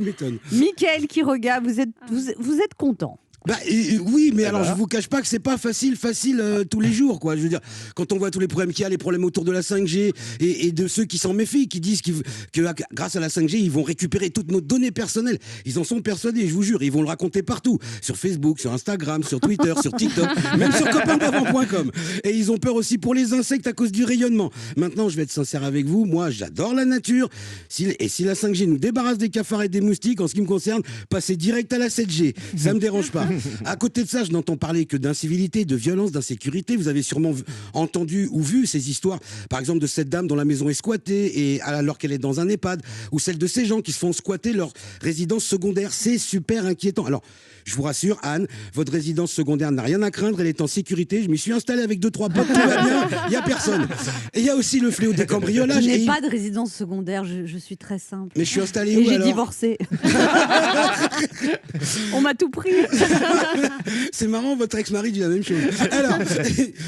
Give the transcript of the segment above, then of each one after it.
m'étonne. Mickaël Quiroga, vous êtes content? Oui, mais alors je vous cache pas que c'est pas facile tous les jours, quoi. Je veux dire, quand on voit tous les problèmes qu'il y a, les problèmes autour de la 5G et de ceux qui s'en méfient, qui disent que grâce à la 5G, ils vont récupérer toutes nos données personnelles. Ils en sont persuadés, je vous jure, ils vont le raconter partout, sur Facebook, sur Instagram, sur Twitter, sur TikTok, même sur copaindavant.com. Et ils ont peur aussi pour les insectes à cause du rayonnement. Maintenant, je vais être sincère avec vous, moi j'adore la nature. Si la 5G nous débarrasse des cafards et des moustiques, en ce qui me concerne, passez direct à la 7G. Ça me dérange pas. À côté de ça, je n'entends parler que d'incivilité, de violence, d'insécurité. Vous avez sûrement entendu ou vu ces histoires, par exemple de cette dame dont la maison est squattée et alors qu'elle est dans un EHPAD, ou celle de ces gens qui se font squatter leur résidence secondaire. C'est super inquiétant. Alors, je vous rassure, Anne, votre résidence secondaire n'a rien à craindre, elle est en sécurité. Je m'y suis installé avec 2-3 potes, tout va bien, il n'y a personne. Et il y a aussi le fléau des cambriolages. Je n'ai pas de résidence secondaire, je suis très simple. Mais je suis installé où alors ? J'ai divorcé. On m'a tout pris. C'est marrant, votre ex-mari dit la même chose. Alors,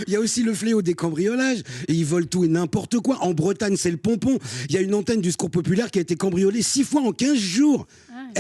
il y a aussi le fléau des cambriolages, et ils volent tout et n'importe quoi. En Bretagne, c'est le pompon. Il y a une antenne du Secours Populaire qui a été cambriolée 6 fois en 15 jours.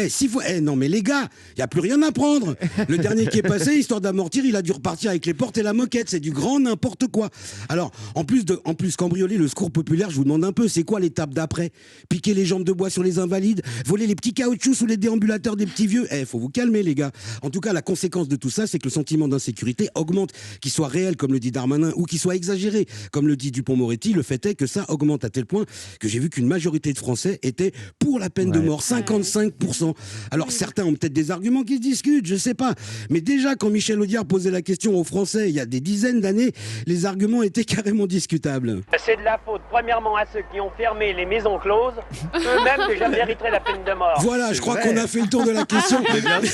6 fois. Non mais les gars, il n'y a plus rien à prendre. Le dernier qui est passé, histoire d'amortir, il a dû repartir avec les portes et la moquette. C'est du grand n'importe quoi. Alors, en plus cambrioler le Secours Populaire, je vous demande un peu, c'est quoi l'étape d'après? Piquer les jambes de bois sur les invalides? Voler les petits caoutchoucs sous les déambulateurs des petits vieux? Faut vous calmer les gars. En tout cas, la conséquence de tout ça, c'est que le sentiment d'insécurité augmente. Qu'il soit réel, comme le dit Darmanin, ou qu'il soit exagéré, comme le dit Dupond-Moretti, le fait est que ça augmente à tel point que j'ai vu qu'une majorité de Français étaient pour la peine de mort. 55%. Alors certains ont peut-être des arguments qui se discutent, je sais pas. Mais déjà, quand Michel Audiard posait la question aux Français il y a des dizaines d'années, les arguments étaient carrément discutables. C'est de la faute, premièrement, à ceux qui ont fermé les maisons closes, eux-mêmes déjà mériteraient la peine de mort. Voilà, je crois qu'on a fait le tour de la question.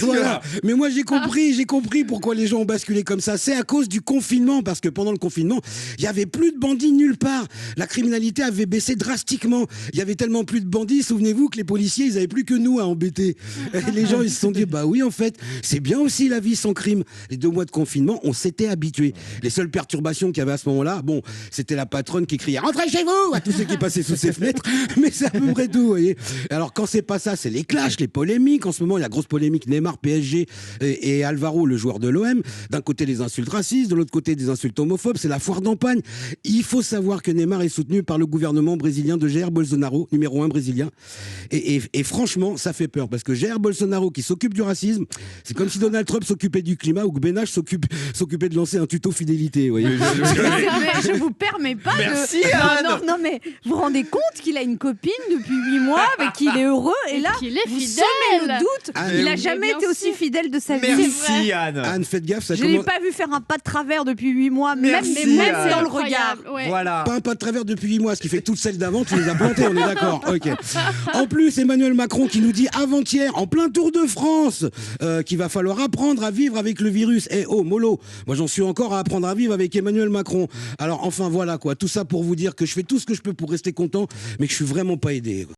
Voilà. Mais moi, j'ai compris pourquoi les gens ont basculé comme ça. C'est à cause du confinement, parce que pendant le confinement, il y avait plus de bandits nulle part. La criminalité avait baissé drastiquement. Il y avait tellement plus de bandits, souvenez-vous, que les policiers, ils avaient plus que nous à embêter. Et les gens, ils se sont dit, bah oui, en fait, c'est bien aussi la vie sans crime. Les 2 mois de confinement, on s'était habitué. Les seules perturbations qu'il y avait à ce moment-là, bon, c'était la patronne qui criait, rentrez chez vous, à tous ceux qui passaient sous ses fenêtres. Mais c'est à peu près tout, vous voyez. Alors, quand c'est pas ça, c'est les clashs, les polémiques. En ce moment, il y a grosse polémique Neymar, PSG et Alvaro, le joueur de l'OM. D'un côté, les insultes racistes, de l'autre côté, des insultes homophobes. C'est la foire d'empagne. Il faut savoir que Neymar est soutenu par le gouvernement brésilien de Jair Bolsonaro, numéro 1 brésilien. Et franchement, ça fait peur. Parce que Jair Bolsonaro qui s'occupe du racisme, c'est comme si Donald Trump s'occupait du climat ou que Ben H s'occupait de lancer un tuto fidélité. Vous voyez. Je vous permets pas Merci, de... Anne. Non, mais vous vous rendez compte qu'il a une copine depuis 8 mois, avec qui il est heureux, et là, qu'il est vous fidèle. semez le doute. Anne, Il a oui. jamais Bien été aussi sûr. fidèle de sa vie. Merci, Anne. Anne, faites gaffe, ça Je l'ai commence... pas vu faire un pas de travers depuis 8 mois, Merci, même Anne. dans le regard. Incroyable, ouais. Voilà. Pas un pas de travers depuis 8 mois, ce qui fait que toutes celles d'avant, tu les as plantées, on est d'accord. Ok. En plus, Emmanuel Macron qui nous dit avant-hier, en plein Tour de France, qu'il va falloir apprendre à vivre avec le virus. Mollo, moi j'en suis encore à apprendre à vivre avec Emmanuel Macron. Alors enfin voilà quoi, tout ça pour vous dire que je fais tout ce que je peux pour rester content, mais que je suis vraiment pas aidé.